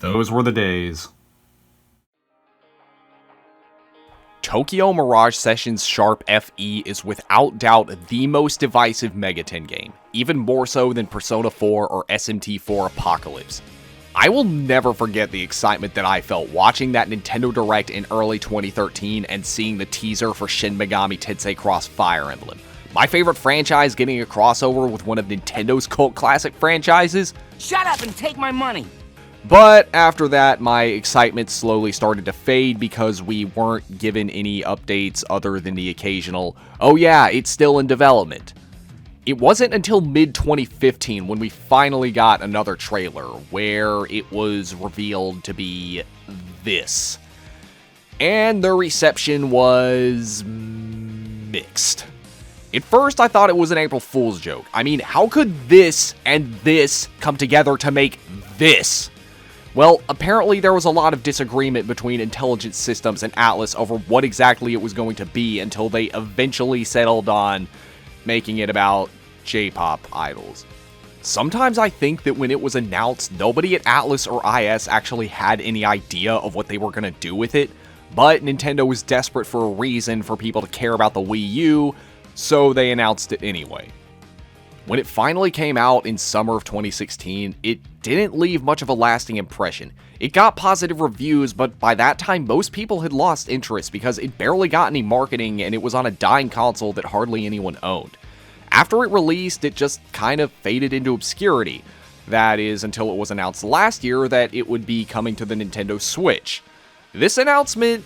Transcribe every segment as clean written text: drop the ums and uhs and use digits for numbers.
Those were the days. Tokyo Mirage Sessions FE is without doubt the most divisive Megaten game, even more so than Persona 4 or SMT4 Apocalypse. I will never forget the excitement that I felt watching that Nintendo Direct in early 2013 and seeing the teaser for Shin Megami Tensei Cross Fire Emblem. My favorite franchise getting a crossover with one of Nintendo's cult classic franchises. Shut up and take my money! But after that, my excitement slowly started to fade because we weren't given any updates other than the occasional, "Oh yeah, it's still in development." It wasn't until mid-2015 when we finally got another trailer where it was revealed to be this. And the reception was mixed. At first, I thought it was an April Fool's joke. I mean, how could this and this come together to make this? Well, apparently there was a lot of disagreement between Intelligent Systems and Atlus over what exactly it was going to be until they eventually settled on making it about J-pop idols. Sometimes I think that when it was announced, nobody at Atlus or IS actually had any idea of what they were going to do with it, but Nintendo was desperate for a reason for people to care about the Wii U, so they announced it anyway. When it finally came out in summer of 2016, it didn't leave much of a lasting impression. It got positive reviews, but by that time most people had lost interest because it barely got any marketing and it was on a dying console that hardly anyone owned. After it released, it just kind of faded into obscurity. That is, until it was announced last year that it would be coming to the Nintendo Switch. This announcement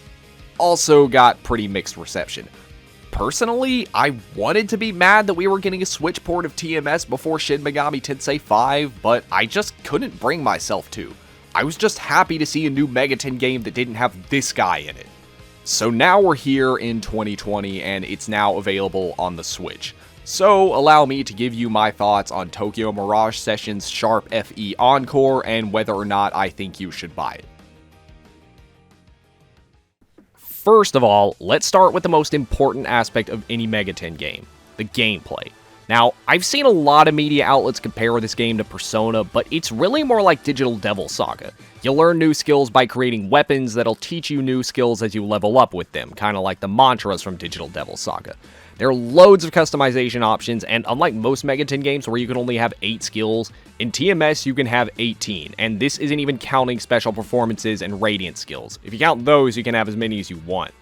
also got pretty mixed reception. Personally, I wanted to be mad that we were getting a Switch port of TMS before Shin Megami Tensei 5, but I just couldn't bring myself to. I was just happy to see a new Megaten game that didn't have this guy in it. So now we're here in 2020 and it's now available on the Switch. So allow me to give you my thoughts on Tokyo Mirage Sessions FE Encore and whether or not I think you should buy it. First of all, let's start with the most important aspect of any Megaten game, the gameplay. Now, I've seen a lot of media outlets compare this game to Persona, but it's really more like Digital Devil Saga. You'll learn new skills by creating weapons that'll teach you new skills as you level up with them, kind of like the mantras from Digital Devil Saga. There are loads of customization options, and unlike most Megaten games where you can only have 8 skills, in TMS you can have 18, and this isn't even counting special performances and radiant skills. If you count those, you can have as many as you want.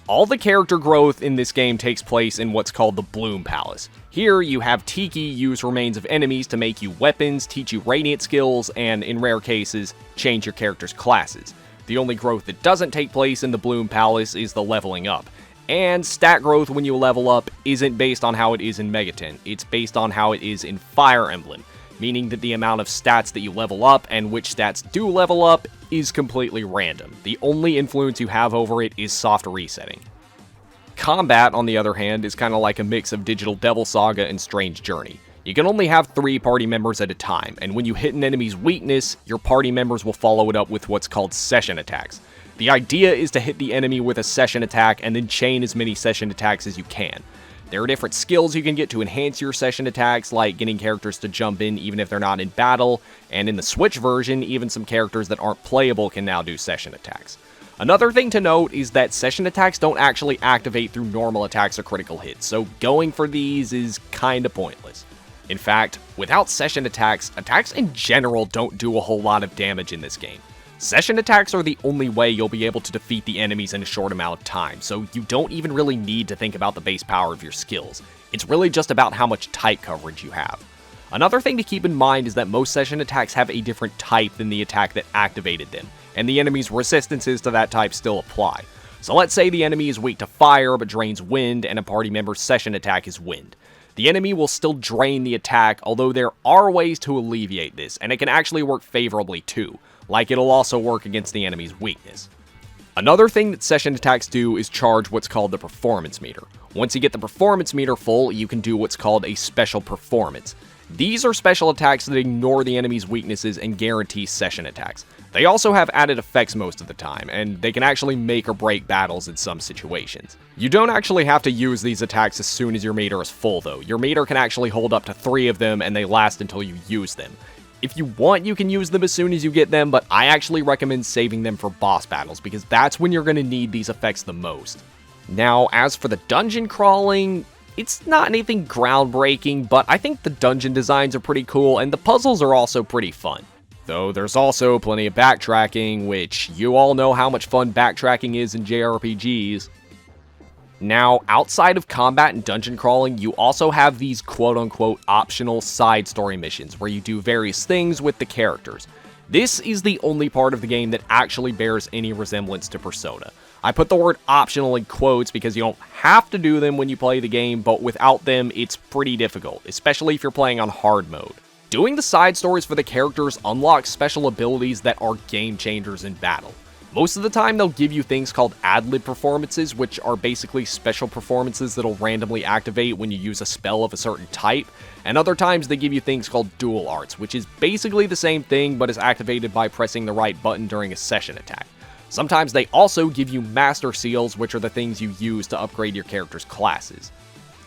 All the character growth in this game takes place in what's called the Bloom Palace. Here, you have Tiki use remains of enemies to make you weapons, teach you radiant skills, and in rare cases, change your character's classes. The only growth that doesn't take place in the Bloom Palace is the leveling up. And stat growth when you level up isn't based on how it is in Megaten, it's based on how it is in Fire Emblem, meaning that the amount of stats that you level up and which stats do level up is completely random. The only influence you have over it is soft resetting. Combat, on the other hand, is kind of like a mix of Digital Devil Saga and Strange Journey. You can only have 3 party members at a time, and when you hit an enemy's weakness, your party members will follow it up with what's called session attacks. The idea is to hit the enemy with a session attack and then chain as many session attacks as you can. There are different skills you can get to enhance your session attacks, like getting characters to jump in even if they're not in battle, and in the Switch version, even some characters that aren't playable can now do session attacks. Another thing to note is that session attacks don't actually activate through normal attacks or critical hits, so going for these is kinda pointless. In fact, without session attacks, attacks in general don't do a whole lot of damage in this game. Session attacks are the only way you'll be able to defeat the enemies in a short amount of time, so you don't even really need to think about the base power of your skills. It's really just about how much type coverage you have. Another thing to keep in mind is that most session attacks have a different type than the attack that activated them, and the enemy's resistances to that type still apply. So let's say the enemy is weak to fire but drains wind, and a party member's session attack is wind. The enemy will still drain the attack, although there are ways to alleviate this, and it can actually work favorably too. Like it'll also work against the enemy's weakness. Another thing that session attacks do is charge what's called the performance meter. Once you get the performance meter full, you can do what's called a special performance. These are special attacks that ignore the enemy's weaknesses and guarantee session attacks. They also have added effects most of the time, and they can actually make or break battles in some situations. You don't actually have to use these attacks as soon as your meter is full though. Your meter can actually hold up to 3 of them and they last until you use them. If you want, you can use them as soon as you get them, but I actually recommend saving them for boss battles, because that's when you're going to need these effects the most. Now, as for the dungeon crawling, it's not anything groundbreaking, but I think the dungeon designs are pretty cool, and the puzzles are also pretty fun. Though there's also plenty of backtracking, which you all know how much fun backtracking is in JRPGs. Now, outside of combat and dungeon crawling, you also have these quote-unquote optional side story missions, where you do various things with the characters. This is the only part of the game that actually bears any resemblance to Persona. I put the word optional in quotes because you don't have to do them when you play the game, but without them, it's pretty difficult, especially if you're playing on hard mode. Doing the side stories for the characters unlocks special abilities that are game changers in battle. Most of the time, they'll give you things called ad-lib performances, which are basically special performances that'll randomly activate when you use a spell of a certain type, and other times they give you things called dual arts, which is basically the same thing but is activated by pressing the right button during a session attack. Sometimes they also give you master seals, which are the things you use to upgrade your character's classes.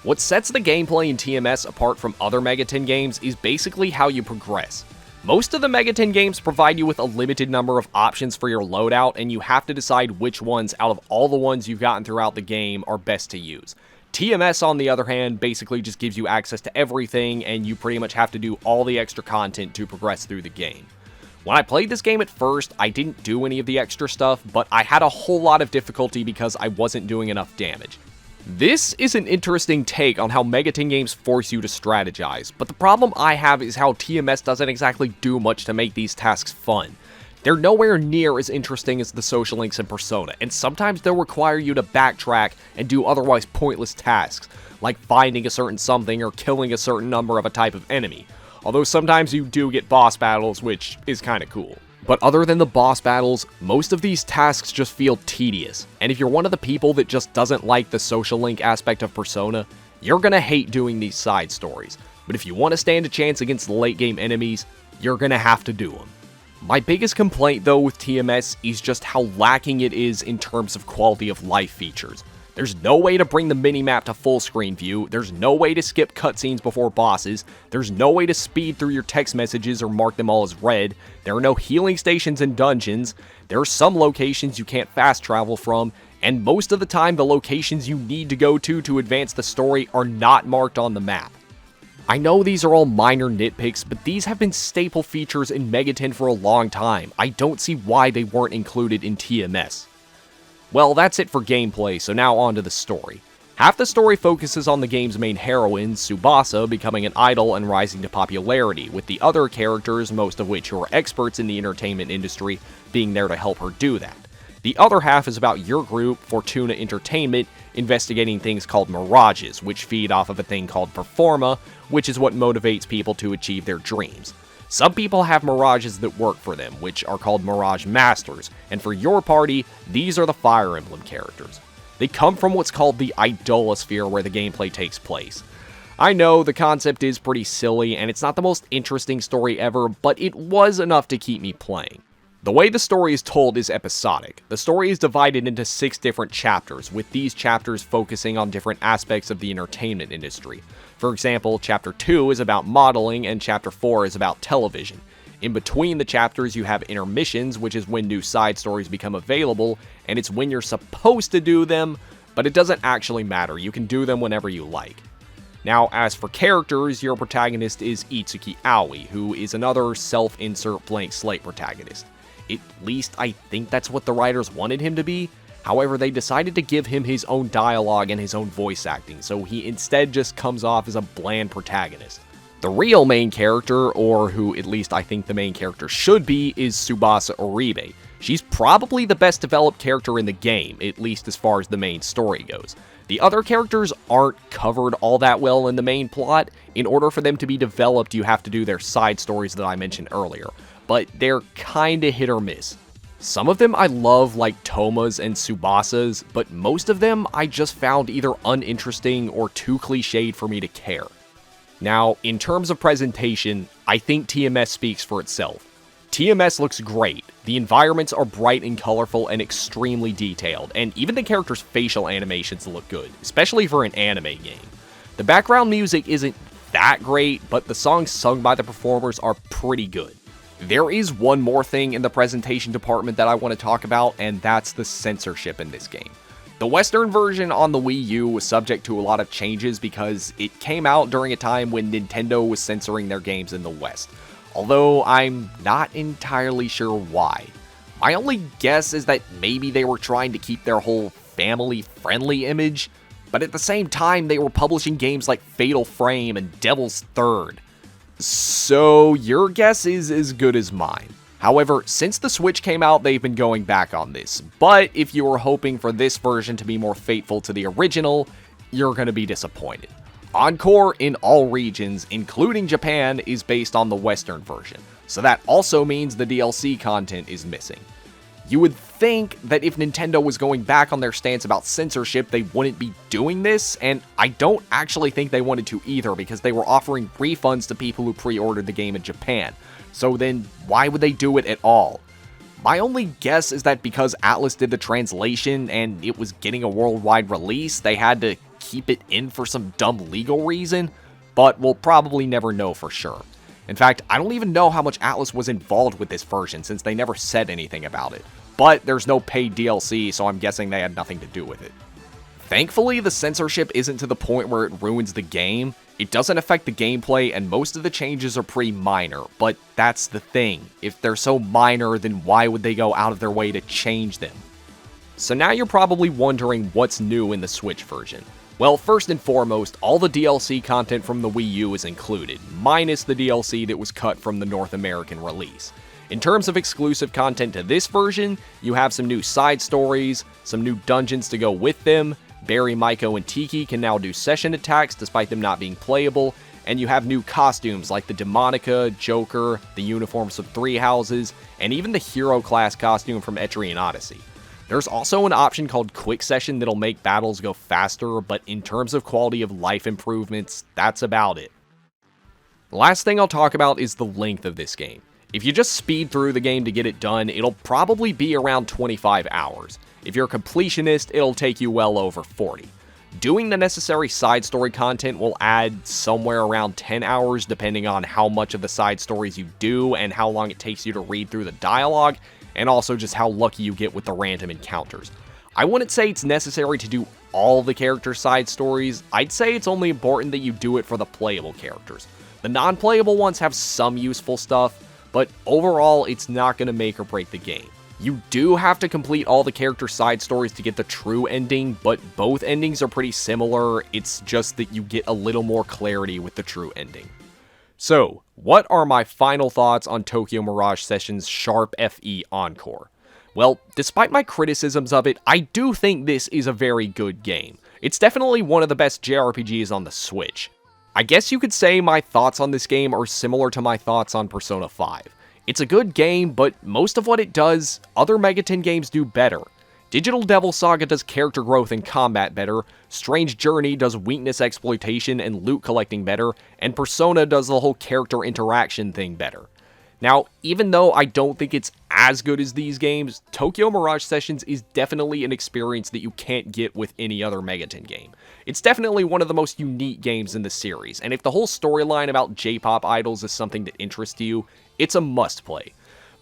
What sets the gameplay in TMS apart from other Megaten games is basically how you progress. Most of the Megaten games provide you with a limited number of options for your loadout, and you have to decide which ones out of all the ones you've gotten throughout the game are best to use. TMS, on the other hand, basically just gives you access to everything, and you pretty much have to do all the extra content to progress through the game. When I played this game at first, I didn't do any of the extra stuff, but I had a whole lot of difficulty because I wasn't doing enough damage. This is an interesting take on how Megaten games force you to strategize, but the problem I have is how TMS doesn't exactly do much to make these tasks fun. They're nowhere near as interesting as the social links in Persona, and sometimes they'll require you to backtrack and do otherwise pointless tasks, like finding a certain something or killing a certain number of a type of enemy. Although sometimes you do get boss battles, which is kinda cool. But other than the boss battles, most of these tasks just feel tedious, and if you're one of the people that just doesn't like the social link aspect of Persona, you're gonna hate doing these side stories. But if you want to stand a chance against the late game enemies, you're gonna have to do them. My biggest complaint though with TMS is just how lacking it is in terms of quality of life features. There's no way to bring the minimap to full screen view, there's no way to skip cutscenes before bosses, there's no way to speed through your text messages or mark them all as read, there are no healing stations in dungeons, there are some locations you can't fast travel from, and most of the time the locations you need to go to advance the story are not marked on the map. I know these are all minor nitpicks, but these have been staple features in Megaten for a long time. I don't see why they weren't included in TMS. Well, that's it for gameplay, so now on to the story. Half the story focuses on the game's main heroine, Tsubasa, becoming an idol and rising to popularity, with the other characters, most of which are experts in the entertainment industry, being there to help her do that. The other half is about your group, Fortuna Entertainment, investigating things called mirages, which feed off of a thing called performa, which is what motivates people to achieve their dreams. Some people have mirages that work for them, which are called Mirage Masters, and for your party, these are the Fire Emblem characters. They come from what's called the Idolosphere, where the gameplay takes place. I know the concept is pretty silly, and it's not the most interesting story ever, but it was enough to keep me playing. The way the story is told is episodic. The story is divided into 6 different chapters, with these chapters focusing on different aspects of the entertainment industry. For example, Chapter 2 is about modeling, and Chapter 4 is about television. In between the chapters, you have intermissions, which is when new side stories become available, and it's when you're supposed to do them, but it doesn't actually matter. You can do them whenever you like. Now, as for characters, your protagonist is Itsuki Aoi, who is another self-insert blank slate protagonist. At least I think that's what the writers wanted him to be. However, they decided to give him his own dialogue and his own voice acting, so he instead just comes off as a bland protagonist. The real main character, or who at least I think the main character should be, is Tsubasa Oribe. She's probably the best developed character in the game, at least as far as the main story goes. The other characters aren't covered all that well in the main plot. In order for them to be developed, you have to do their side stories that I mentioned earlier, but they're kinda hit or miss. Some of them I love, like Toma's and Tsubasa's, but most of them I just found either uninteresting or too cliched for me to care. Now, in terms of presentation, I think TMS speaks for itself. TMS looks great, the environments are bright and colorful and extremely detailed, and even the characters' facial animations look good, especially for an anime game. The background music isn't that great, but the songs sung by the performers are pretty good. There is one more thing in the presentation department that I want to talk about, and that's the censorship in this game. The Western version on the Wii U was subject to a lot of changes because it came out during a time when Nintendo was censoring their games in the West, although I'm not entirely sure why. My only guess is that maybe they were trying to keep their whole family-friendly image, but at the same time they were publishing games like Fatal Frame and Devil's Third. So your guess is as good as mine. However, since the Switch came out, they've been going back on this, but if you were hoping for this version to be more faithful to the original, you're going to be disappointed. Encore in all regions, including Japan, is based on the Western version, so that also means the DLC content is missing. You would think that if Nintendo was going back on their stance about censorship, they wouldn't be doing this, and I don't actually think they wanted to either because they were offering refunds to people who pre-ordered the game in Japan. So then, why would they do it at all? My only guess is that because Atlus did the translation and it was getting a worldwide release, they had to keep it in for some dumb legal reason, but we'll probably never know for sure. In fact, I don't even know how much Atlus was involved with this version since they never said anything about it. But there's no paid DLC, so I'm guessing they had nothing to do with it. Thankfully, the censorship isn't to the point where it ruins the game. It doesn't affect the gameplay, and most of the changes are pretty minor, but that's the thing. If they're so minor, then why would they go out of their way to change them? So now you're probably wondering what's new in the Switch version. Well, first and foremost, all the DLC content from the Wii U is included, minus the DLC that was cut from the North American release. In terms of exclusive content to this version, you have some new side stories, some new dungeons to go with them, Barry, Maiko, and Tiki can now do session attacks despite them not being playable, and you have new costumes like the Demonica, Joker, the uniforms of Three Houses, and even the Hero class costume from Etrian Odyssey. There's also an option called Quick Session that'll make battles go faster, but in terms of quality of life improvements, that's about it. The last thing I'll talk about is the length of this game. If you just speed through the game to get it done, it'll probably be around 25 hours. If you're a completionist, it'll take you well over 40. Doing the necessary side story content will add somewhere around 10 hours depending on how much of the side stories you do and how long it takes you to read through the dialogue, and also just how lucky you get with the random encounters. I wouldn't say it's necessary to do all the character side stories. I'd say it's only important that you do it for the playable characters. The non-playable ones have some useful stuff, but overall, it's not going to make or break the game. You do have to complete all the character side stories to get the true ending, but both endings are pretty similar. It's just that you get a little more clarity with the true ending. So, what are my final thoughts on Tokyo Mirage Sessions FE Encore? Well, despite my criticisms of it, I do think this is a very good game. It's definitely one of the best JRPGs on the Switch. I guess you could say my thoughts on this game are similar to my thoughts on Persona 5. It's a good game, but most of what it does, other Megaten games do better. Digital Devil Saga does character growth and combat better, Strange Journey does weakness exploitation and loot collecting better, and Persona does the whole character interaction thing better. Now, even though I don't think it's as good as these games, Tokyo Mirage Sessions is definitely an experience that you can't get with any other Megaten game. It's definitely one of the most unique games in the series, and if the whole storyline about J-pop idols is something that interests you, it's a must-play.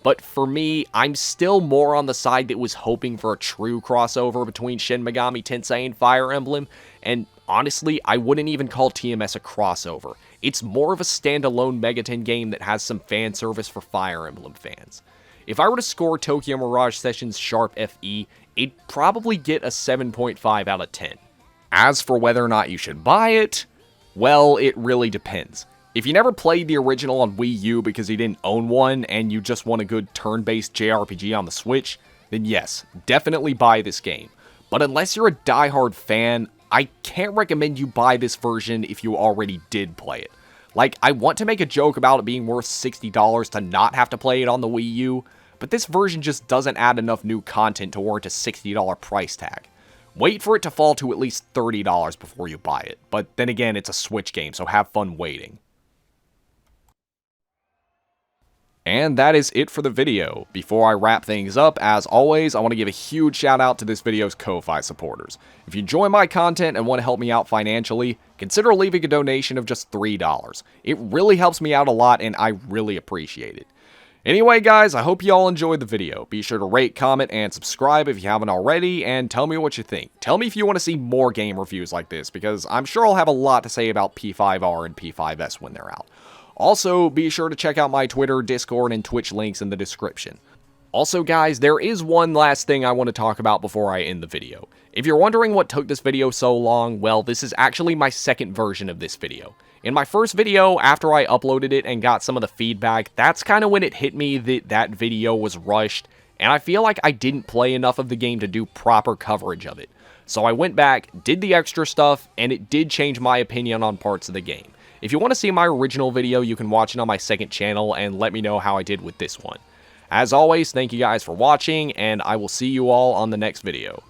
But for me, I'm still more on the side that was hoping for a true crossover between Shin Megami Tensei and Fire Emblem, and honestly, I wouldn't even call TMS a crossover. It's more of a standalone Megaten game that has some fan service for Fire Emblem fans. If I were to score Tokyo Mirage Sessions FE, it'd probably get a 7.5 out of 10. As for whether or not you should buy it, well, it really depends. If you never played the original on Wii U because you didn't own one and you just want a good turn-based JRPG on the Switch, then yes, definitely buy this game. But unless you're a diehard fan, I can't recommend you buy this version if you already did play it. Like, I want to make a joke about it being worth $60 to not have to play it on the Wii U, but this version just doesn't add enough new content to warrant a $60 price tag. Wait for it to fall to at least $30 before you buy it, but then again, it's a Switch game, so have fun waiting. And that is it for the video. Before I wrap things up, as always, I want to give a huge shout out to this video's Ko-Fi supporters. If you enjoy my content and want to help me out financially, consider leaving a donation of just $3. It really helps me out a lot and I really appreciate it. Anyway guys, I hope you all enjoyed the video. Be sure to rate, comment, and subscribe if you haven't already, and tell me what you think. Tell me if you want to see more game reviews like this, because I'm sure I'll have a lot to say about P5R and P5S when they're out. Also, be sure to check out my Twitter, Discord, and Twitch links in the description. Also guys, there is one last thing I want to talk about before I end the video. If you're wondering what took this video so long, well, this is actually my second version of this video. In my first video, after I uploaded it and got some of the feedback, that's kind of when it hit me that that video was rushed, and I feel like I didn't play enough of the game to do proper coverage of it. So I went back, did the extra stuff, and it did change my opinion on parts of the game. If you want to see my original video, you can watch it on my second channel and let me know how I did with this one. As always, thank you guys for watching, and I will see you all on the next video.